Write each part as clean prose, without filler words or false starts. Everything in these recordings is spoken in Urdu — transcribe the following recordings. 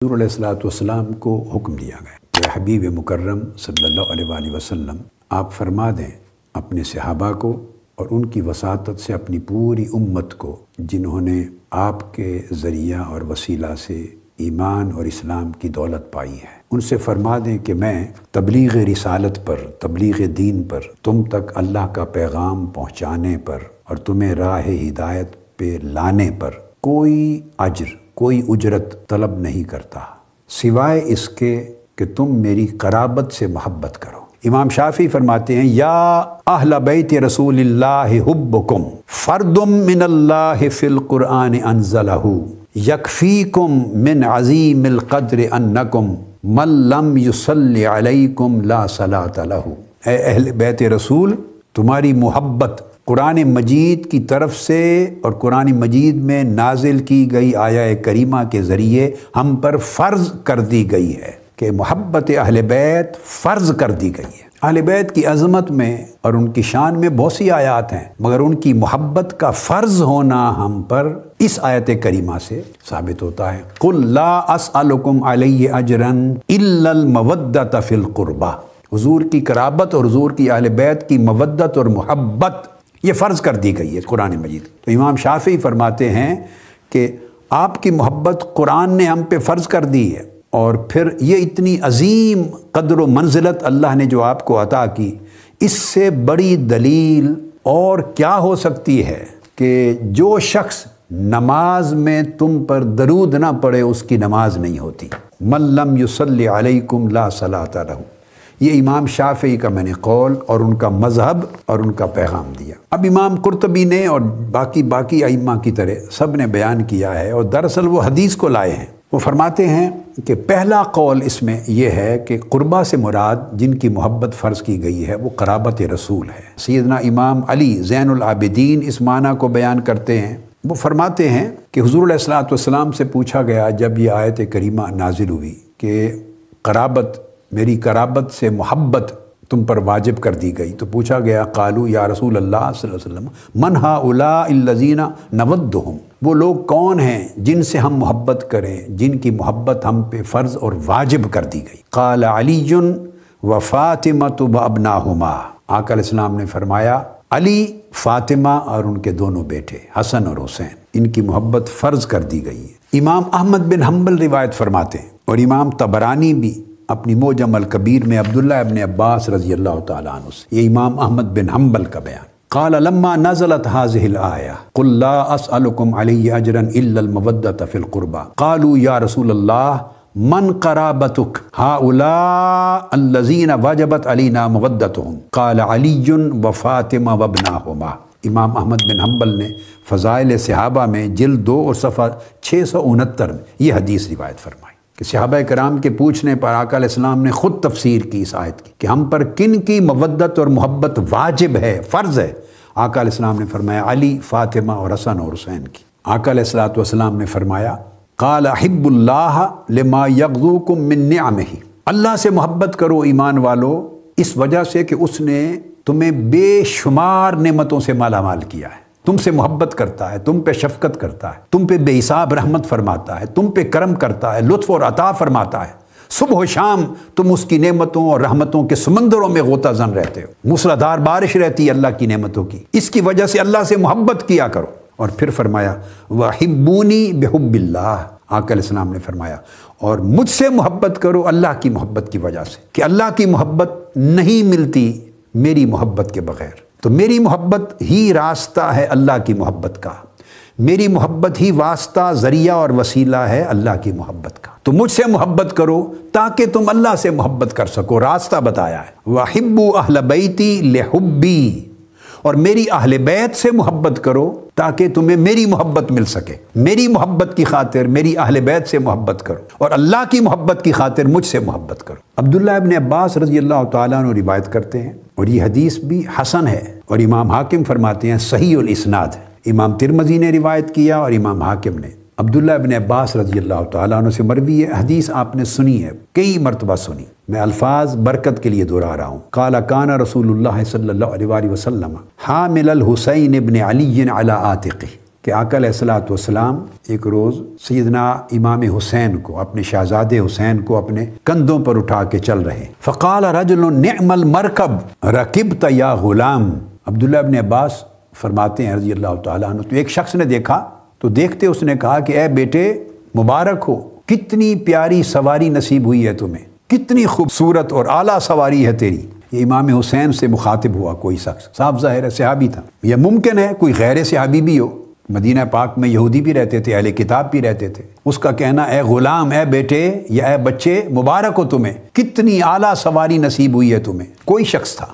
حضور علیہ الصلوۃ والسلام کو حکم دیا گیا کہ حبیب مکرم صلی اللہ علیہ وآلہ وسلم آپ فرما دیں اپنے صحابہ کو اور ان کی وساطت سے اپنی پوری امت کو جنہوں نے آپ کے ذریعہ اور وسیلہ سے ایمان اور اسلام کی دولت پائی ہے، ان سے فرما دیں کہ میں تبلیغ رسالت پر، تبلیغ دین پر، تم تک اللہ کا پیغام پہنچانے پر اور تمہیں راہ ہدایت پہ لانے پر کوئی اجر، کوئی اجرت طلب نہیں کرتا سوائے اس کے کہ تم میری قرابت سے محبت کرو۔ امام شافعی فرماتے ہیں یا اہل بیت رسول اللہ حبکم فرد من اللہ فی القرآن انزلہ یکفیکم من عظیم القدر انکم من لم یصلی علیکم لا صلاۃ لہ۔ اے اہل بیت رسول، تمہاری محبت قرآن مجید کی طرف سے اور قرآن مجید میں نازل کی گئی آیہ کریمہ کے ذریعے ہم پر فرض کر دی گئی ہے کہ محبت اہل بیت فرض کر دی گئی ہے۔ اہل بیت کی عظمت میں اور ان کی شان میں بہت سی آیات ہیں، مگر ان کی محبت کا فرض ہونا ہم پر اس آیت کریمہ سے ثابت ہوتا ہے۔ قُلْ لَا أَسْأَلُكُمْ عَلَيْهِ أَجْرًا إِلَّا الْمَوَدَّةَ فِي الْقُرْبَى۔ حضور کی قرابت اور حضور کی اہل بیت کی مودت اور محبت یہ فرض کر دی گئی ہے قرآن مجید۔ تو امام شافعی فرماتے ہیں کہ آپ کی محبت قرآن نے ہم پہ فرض کر دی ہے، اور پھر یہ اتنی عظیم قدر و منزلت اللہ نے جو آپ کو عطا کی، اس سے بڑی دلیل اور کیا ہو سکتی ہے کہ جو شخص نماز میں تم پر درود نہ پڑھے اس کی نماز نہیں ہوتی۔ من لم یصلی علیکم لا صلاۃ لہ۔ یہ امام شافعی کا میں نے قول اور ان کا مذہب اور ان کا پیغام دیا۔ اب امام قرطبی نے اور باقی ائمہ کی طرح سب نے بیان کیا ہے، اور دراصل وہ حدیث کو لائے ہیں۔ وہ فرماتے ہیں کہ پہلا قول اس میں یہ ہے کہ قربہ سے مراد جن کی محبت فرض کی گئی ہے وہ قرابت رسول ہے۔ سیدنا امام علی زین العابدین اس معنی کو بیان کرتے ہیں۔ وہ فرماتے ہیں کہ حضور علیہ الصلوۃ والسلام سے پوچھا گیا جب یہ آیت کریمہ نازل ہوئی کہ قرابت، میری قرابت سے محبت تم پر واجب کر دی گئی، تو پوچھا گیا قالو یا رسول اللہ صلی اللہ علیہ وسلم من ہؤلاء الذین نودہم، وہ لوگ کون ہیں جن سے ہم محبت کریں، جن کی محبت ہم پہ فرض اور واجب کر دی گئی۔ قال علی و فاطمۃ وابناہما، آقا علیہ السلام نے فرمایا علی، فاطمہ اور ان کے دونوں بیٹے حسن اور حسین، ان کی محبت فرض کر دی گئی ہے۔ امام احمد بن حنبل روایت فرماتے ہیں، اور امام طبرانی بھی اپنی معجم الکبیر میں عبداللہ ابن عباس رضی اللہ تعالیٰ عنہ سے، یہ امام احمد بن حنبل کا بیان۔ قال لما نزلت هذه الآية قل لا أسألكم عليه أجرا إلا المودة في القربى قالوا يا رسول الله من قرابتك هؤلاء الذين وجبت علينا مودتهم قال علي وفاطمة وابناهما۔ امام احمد بن حنبل نے فضائل صحابہ میں جلد 2 اور صفحہ 669 میں یہ حدیث روایت فرمائی کہ صحابہ کرام کے پوچھنے پر آقا علیہ السلام نے خود تفسیر کی اس آیت کی کہ ہم پر کن کی مودت اور محبت واجب ہے، فرض ہے۔ آقا علیہ السلام نے فرمایا علی، فاطمہ اور حسن اور حسین کی۔ آقا علیہ السلام نے فرمایا قال احب اللہ لما یغزوکم من نعمہ، اللہ سے محبت کرو ایمان والو اس وجہ سے کہ اس نے تمہیں بے شمار نعمتوں سے مالا مال کیا ہے، تم سے محبت کرتا ہے، تم پہ شفقت کرتا ہے، تم پہ بے حساب رحمت فرماتا ہے، تم پہ کرم کرتا ہے، لطف اور عطا فرماتا ہے۔ صبح و شام تم اس کی نعمتوں اور رحمتوں کے سمندروں میں غوطہ زن رہتے ہو، موسلادھار بارش رہتی ہے اللہ کی نعمتوں کی، اس کی وجہ سے اللہ سے محبت کیا کرو۔ اور پھر فرمایا وَحِبُّونِي بِحُبِّ اللَّهِ، آقا علیہ السلام نے فرمایا اور مجھ سے محبت کرو اللہ کی محبت کی وجہ سے، کہ اللہ کی محبت نہیں ملتی میری محبت کے بغیر۔ تو میری محبت ہی راستہ ہے اللہ کی محبت کا، میری محبت ہی واسطہ، ذریعہ اور وسیلہ ہے اللہ کی محبت کا۔ تو مجھ سے محبت کرو تاکہ تم اللہ سے محبت کر سکو، راستہ بتایا ہے۔ وَحِبُّوا أَهْلَ بَيْتِي لِحُبِّي، اور میری اہل بیت سے محبت کرو تاکہ تمہیں میری محبت مل سکے، میری محبت کی خاطر میری اہل بیت سے محبت کرو، اور اللہ کی محبت کی خاطر مجھ سے محبت کرو۔ عبداللہ ابن عباس رضی اللہ تعالیٰ عنہ روایت کرتے ہیں، اور یہ حدیث بھی حسن ہے، اور امام حاکم فرماتے ہیں صحیح الاسناد ہے۔ امام ترمذی نے روایت کیا اور امام حاکم نے۔ عبداللہ ابن عباس رضی اللہ تعالیٰ عنہ سے مروی ہے، حدیث آپ نے سنی ہے، کئی مرتبہ سنی، میں الفاظ برکت کے لیے دہرا رہا ہوں۔ قال کان رسول اللہ صلی اللہ علیہ وسلم حامل الحسین ابن علی علی عاتقہ، کہ آقا علیہ الصلوۃ والسلام ایک روز سیدنا امام حسین کو، اپنے شہزادے حسین کو اپنے کندھوں پر اٹھا کے چل رہے. فقال رجل نعم المرکب رکبت یا غلام. عبداللہ ابن عباس فرماتے ہیں رضی اللہ تعالیٰ عنہ، تو ایک شخص نے دیکھا تو دیکھتے اس نے کہا کہ اے بیٹے مبارک ہو، کتنی پیاری سواری نصیب ہوئی ہے تمہیں، کتنی خوبصورت اور اعلیٰ سواری ہے تیری. یہ امام حسین سے مخاطب ہوا کوئی شخص، صاحب ظاہر ہے صحابی تھا. یہ ممکن ہے کوئی غیر صحابی بھی ہو، مدینہ پاک میں یہودی بھی رہتے تھے، اہل کتاب بھی رہتے تھے. اس کا کہنا اے غلام، اے بیٹے یا اے بچے مبارک ہو تمہیں، کتنی اعلیٰ سواری نصیب ہوئی ہے تمہیں. کوئی شخص تھا.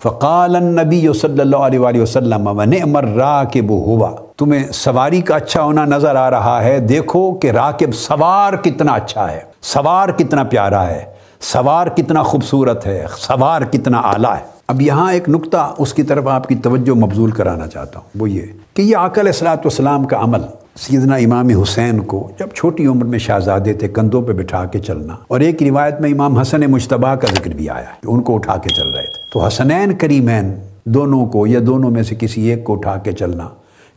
فقال النبی صلی اللہ علیہ وآلہ وسلم ونعم الراکب ہوا. تمہیں سواری کا اچھا ہونا نظر آ رہا ہے، دیکھو کہ راکب سوار کتنا اچھا ہے، سوار کتنا پیارا ہے، سوار کتنا خوبصورت ہے، سوار کتنا اعلیٰ ہے. اب یہاں ایک نقطہ اس کی طرف آپ کی توجہ مبذول کرانا چاہتا ہوں، وہ یہ کہ یہ آقا علیہ الصلوۃ والسلام کا عمل سیدنا امام حسین کو جب چھوٹی عمر میں شہزادے تھے کندھوں پہ بٹھا کے چلنا، اور ایک روایت میں امام حسن مجتبیٰ کا ذکر بھی آیا کہ ان کو اٹھا کے چل رہے تھے. تو حسنین کریمین دونوں کو یا دونوں میں سے کسی ایک کو اٹھا کے چلنا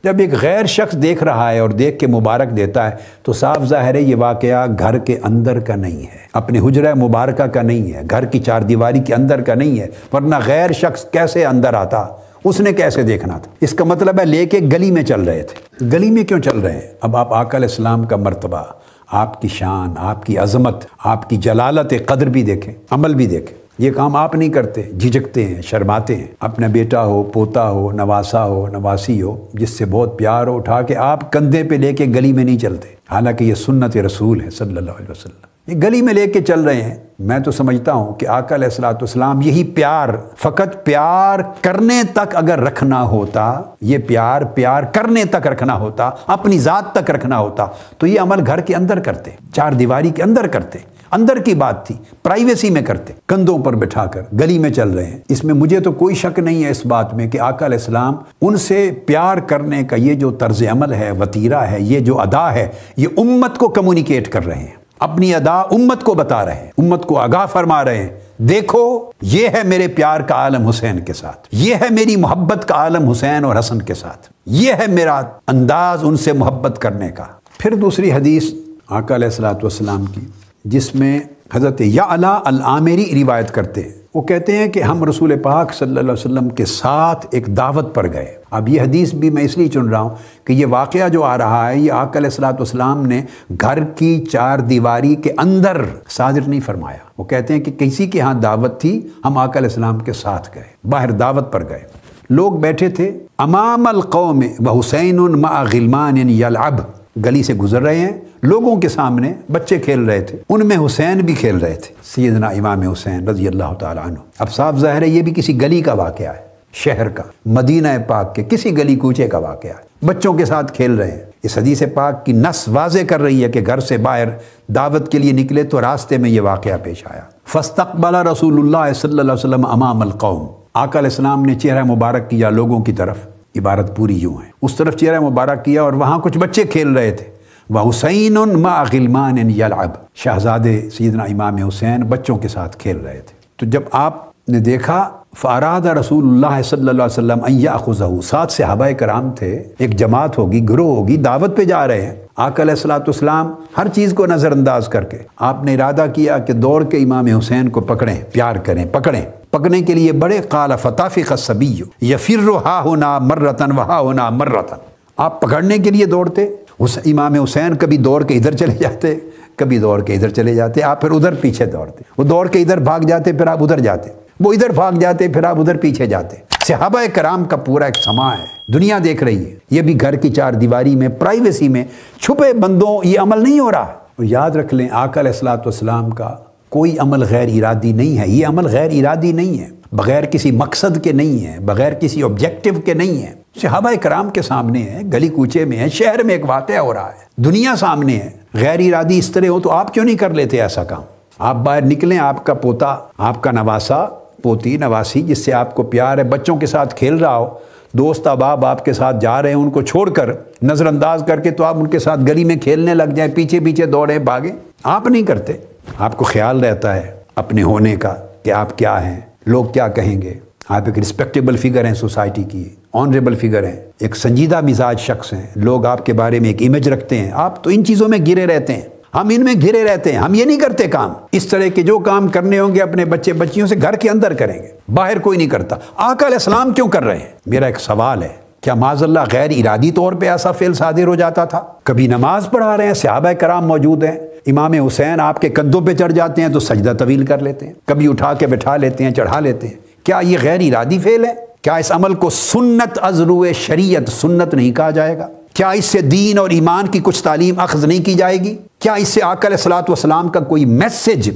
جب ایک غیر شخص دیکھ رہا ہے اور دیکھ کے مبارک دیتا ہے تو صاف ظاہر ہے یہ واقعہ گھر کے اندر کا نہیں ہے، اپنے حجرہ مبارکہ کا نہیں ہے، گھر کی چار دیواری کے اندر کا نہیں ہے. ورنہ غیر شخص کیسے اندر آتا، اس نے کیسے دیکھنا تھا. اس کا مطلب ہے لے کے گلی میں چل رہے تھے. گلی میں کیوں چل رہے ہیں؟ اب آپ آقا علیہ السلام کا مرتبہ، آپ کی شان، آپ کی عظمت، آپ کی جلالت قدر بھی دیکھیں، عمل بھی دیکھیں. یہ کام آپ نہیں کرتے، جھجکتے ہیں، شرماتے ہیں. اپنا بیٹا ہو، پوتا ہو، نواسا ہو، نواسی ہو، جس سے بہت پیار ہو، اٹھا کے آپ کندھے پہ لے کے گلی میں نہیں چلتے. حالانکہ یہ سنت رسول ہے صلی اللہ علیہ وسلم. یہ گلی میں لے کے چل رہے ہیں. میں تو سمجھتا ہوں کہ آقا علیہ الصلوۃ والسلام یہی پیار، فقط پیار کرنے تک اگر رکھنا ہوتا، یہ پیار کرنے تک رکھنا ہوتا، اپنی ذات تک رکھنا ہوتا تو یہ عمل گھر کے اندر کرتے، چار دیواری کے اندر کرتے. اندر کی بات تھی، پرائیویسی میں کرتے. کندھوں پر بٹھا کر گلی میں چل رہے ہیں. اس میں مجھے تو کوئی شک نہیں ہے اس بات میں کہ آقا علیہ السلام ان سے پیار کرنے کا یہ جو طرز عمل ہے، وتیرہ ہے، یہ جو ادا ہے، یہ امت کو کمیونیکیٹ کر رہے ہیں. اپنی ادا امت کو بتا رہے ہیں، امت کو آگاہ فرما رہے ہیں. دیکھو یہ ہے میرے پیار کا عالم حسین کے ساتھ، یہ ہے میری محبت کا عالم حسین اور حسن کے ساتھ، یہ ہے میرا انداز ان سے محبت کرنے کا. پھر دوسری حدیث آقا علیہ الصلوۃ والسلام کی جس میں حضرت یعلا العامری روایت کرتے ہیں. وہ کہتے ہیں کہ ہم رسول پاک صلی اللہ علیہ وسلم کے ساتھ ایک دعوت پر گئے. اب یہ حدیث بھی میں اس لیے چن رہا ہوں کہ یہ واقعہ جو آ رہا ہے یہ آقا علیہ الصلوۃ والسلام نے گھر کی چار دیواری کے اندر صادر نہیں فرمایا. وہ کہتے ہیں کہ کسی کے ہاں دعوت تھی، ہم آقا علیہ السلام کے ساتھ گئے، باہر دعوت پر گئے. لوگ بیٹھے تھے امام القوم وحسین مع غلمان یلعب. گلی سے گزر رہے ہیں، لوگوں کے سامنے بچے کھیل رہے تھے، ان میں حسین بھی کھیل رہے تھے، سیدنا امام حسین رضی اللہ تعالیٰ عنہ. اب صاف ظاہر ہے یہ بھی کسی گلی کا واقعہ ہے، شہر کا، مدینہ پاک کے کسی گلی کوچے کا واقعہ ہے. بچوں کے ساتھ کھیل رہے ہیں. اس حدیث پاک کی نص واضح کر رہی ہے کہ گھر سے باہر دعوت کے لیے نکلے تو راستے میں یہ واقعہ پیش آیا. فاستقبل رسول اللہ صلی اللہ علیہ وسلم امام القوم. آقا علیہ السلام نے چہرہ مبارک کیا لوگوں کی طرف. عبارت پوری یوں ہے، اس طرف چہرہ مبارک کیا اور وہاں کچھ بچے کھیل رہے تھے. وَحُسَيْنٌ مَعَ غِلْمَانٍ يَلْعَبْ. شہزادے سیدنا امام حسین بچوں کے ساتھ کھیل رہے تھے. تو جب آپ نے دیکھا فَأَرَادَ رسول اللہ صلی اللہ علیہ وسلم أَن يَأْخُذَهُ. ساتھ صحابہ کرام تھے، ایک جماعت ہوگی، گروہ ہوگی، دعوت پہ جا رہے ہیں. آقا علیہ الصلوۃ والسلام ہر چیز کو نظر انداز کر کے آپ نے ارادہ کیا کہ دوڑ کے امام حسین کو پکڑیں، پیار کریں، پکڑیں. پکڑنے کے لیے بڑے قال فطافق الصبی یفر ہا ہونا مرتن وہا ہونا مرتن. آپ پکڑنے کے لیے دوڑتے، امام حسین کبھی دوڑ کے ادھر چلے جاتے، کبھی دوڑ کے ادھر چلے جاتے، آپ پھر ادھر پیچھے دوڑتے. وہ دوڑ کے ادھر بھاگ جاتے، پھر آپ ادھر جاتے، وہ ادھر بھاگ جاتے، پھر آپ ادھر پیچھے جاتے. صحابہ کرام کا پورا ایک سماع ہے، دنیا دیکھ رہی ہے. یہ بھی گھر کی چار دیواری میں، پرائیویسی میں، چھپے بندوں یہ عمل نہیں ہو رہا. اور یاد رکھ لیں آقا علیہ الصلوۃ والسلام کا کوئی عمل غیر ارادی نہیں ہے. یہ عمل غیر ارادی نہیں ہے، بغیر کسی مقصد کے نہیں ہے، بغیر کسی آبجیکٹو کے نہیں ہے. صحابہ کرام کے سامنے ہے، گلی کوچے میں ہے، شہر میں ایک واقعہ ہو رہا ہے، دنیا سامنے ہے. غیر ارادی اس طرح ہو تو آپ کیوں نہیں کر لیتے ایسا کام؟ آپ باہر نکلیں، آپ کا پوتا، آپ کا نواسا، پوتی، نواسی جس سے آپ کو پیار ہے، بچوں کے ساتھ کھیل رہا ہو، دوست احباب آپ کے ساتھ جا رہے ہیں، ان کو چھوڑ کر نظر انداز کر کے تو آپ ان کے ساتھ گلی میں کھیلنے لگ جائیں، پیچھے پیچھے دوڑیں، بھاگیں. آپ نہیں کرتے. آپ کو خیال رہتا ہے اپنے ہونے کا کہ آپ کیا ہیں، لوگ کیا کہیں گے. آپ ایک رسپیکٹیبل فگر ہیں سوسائٹی کی. آنریبل فگر ہیں، ایک سنجیدہ مزاج شخص ہیں، لوگ آپ کے بارے میں ایک امیج رکھتے ہیں، آپ تو ان چیزوں میں گھرے رہتے ہیں، ہم ان میں گھرے رہتے ہیں، ہم یہ نہیں کرتے کام۔ اس طرح کے جو کام کرنے ہوں گے اپنے بچے بچیوں سے گھر کے اندر کریں گے، باہر کوئی نہیں کرتا۔ آقا علیہ السلام کیوں کر رہے ہیں؟ میرا ایک سوال ہے، کیا معاذ اللہ غیر ارادی طور پہ ایسا فعل صادر ہو جاتا تھا؟ کبھی نماز پڑھا رہے ہیں، صحابہ کرام موجود ہیں، امام حسین آپ کے کندھوں پہ چڑھ جاتے ہیں تو سجدہ طویل کر لیتے ہیں، کبھی اٹھا کے بٹھا لیتے ہیں، چڑھا لیتے ہیں۔ کیا یہ غیر ارادی فعل ہے؟ کیا اس عمل کو سنت از روئے شریعت سنت نہیں کہا جائے گا؟ کیا اس سے دین اور ایمان کی کچھ تعلیم اخذ نہیں کی جائے گی؟ کیا اس سے آقا علیہ الصلوۃ والسلام کا کوئی میسج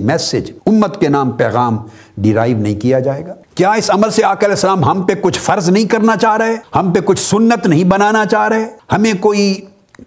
امت کے نام پیغام ڈیرائیو نہیں کیا جائے گا؟ کیا اس عمل سے آقا علیہ السلام ہم پہ کچھ فرض نہیں کرنا چاہ رہے، ہم پہ کچھ سنت نہیں بنانا چاہ رہے، ہمیں کوئی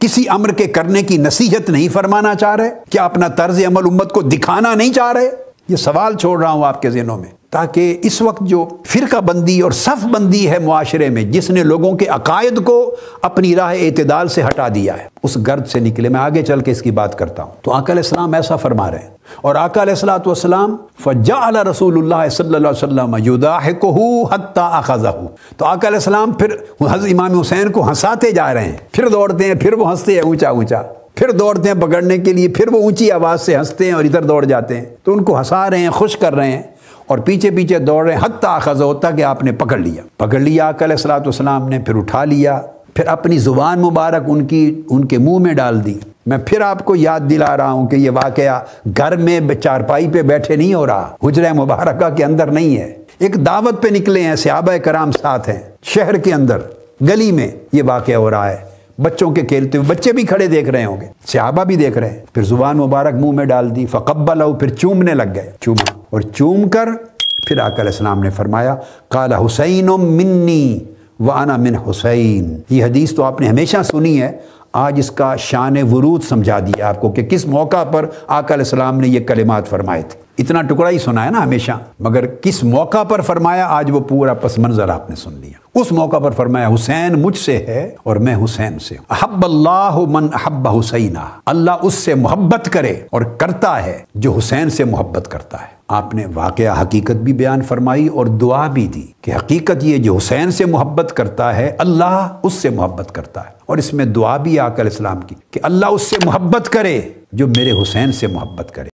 کسی امر کے کرنے کی نصیحت نہیں فرمانا چاہ رہے؟ کیا اپنا طرز عمل امت کو دکھانا نہیں چاہ رہے؟ یہ سوال چھوڑ رہا ہوں آپ کے ذہنوں میں، تاکہ اس وقت جو فرقہ بندی اور صف بندی ہے معاشرے میں، جس نے لوگوں کے عقائد کو اپنی راہ اعتدال سے ہٹا دیا ہے، اس گرد سے نکلے۔ میں آگے چل کے اس کی بات کرتا ہوں۔ تو آقا علیہ السلام ایسا فرما رہے ہیں، اور آقا علیہ الصلوۃ والسلام فجعل رسول اللہ صلی اللہ علیہ وسلم یضاحکہ حتی اخذہ، تو آقا علیہ السلام پھر حضرت امام حسین کو ہنساتے جا رہے ہیں، پھر دوڑتے ہیں، پھر وہ ہنستے ہیں اونچا اونچا، پھر دوڑتے ہیں پکڑنے کے لیے، پھر وہ اونچی آواز سے ہنستے ہیں اور ادھر دوڑ جاتے ہیں۔ تو ان کو ہنسا رہے ہیں، خوش کر رہے ہیں، اور پیچھے پیچھے دوڑ رہے ہیں، حتی اخذہ، ہوتا کہ آپ نے پکڑ لیا آقا علیہ الصلوۃ والسلام نے، پھر اٹھا لیا، پھر اپنی زبان مبارک ان کے منہ میں ڈال دی۔ میں پھر آپ کو یاد دلا رہا ہوں کہ یہ واقعہ گھر میں چارپائی پہ بیٹھے نہیں ہو رہا، حجرہ مبارکہ کے اندر نہیں ہے، ایک دعوت پہ نکلے ہیں، صحابہ کرام ساتھ ہیں، شہر کے اندر گلی میں یہ واقعہ ہو رہا ہے، بچوں کے کھیلتے ہوئے، بچے بھی کھڑے دیکھ رہے ہوں گے، صحابہ بھی دیکھ رہے ہیں۔ پھر زبان مبارک منہ میں ڈال دی، فقبلہ، پھر چومنے لگ گئے، چوما، اور چوم کر پھر آقا علیہ السلام نے فرمایا قال حسین منی وانا من حسین۔ یہ حدیث تو آپ نے ہمیشہ سنی ہے، آج اس کا شان ورود سمجھا دیا آپ کو کہ کس موقع پر آقا علیہ السلام نے یہ کلمات فرمائے تھے۔ اتنا ٹکڑا ہی سنا ہے نا ہمیشہ، مگر کس موقع پر فرمایا آج وہ پورا پس منظر آپ نے سن لیا۔ اس موقع پر فرمایا حسین مجھ سے ہے اور میں حسین سے ہوں۔ احب اللہ من احب حسینہ، اللہ اس سے محبت کرے اور کرتا ہے جو حسین سے محبت کرتا ہے۔ آپ نے واقعہ حقیقت بھی بیان فرمائی اور دعا بھی دی کہ حقیقت یہ جو حسین سے محبت کرتا ہے اللہ اس سے محبت کرتا ہے، اور اس میں دعا بھی آقا علیہ السلام کی کہ اللہ اس سے محبت کرے جو میرے حسین سے محبت کرے۔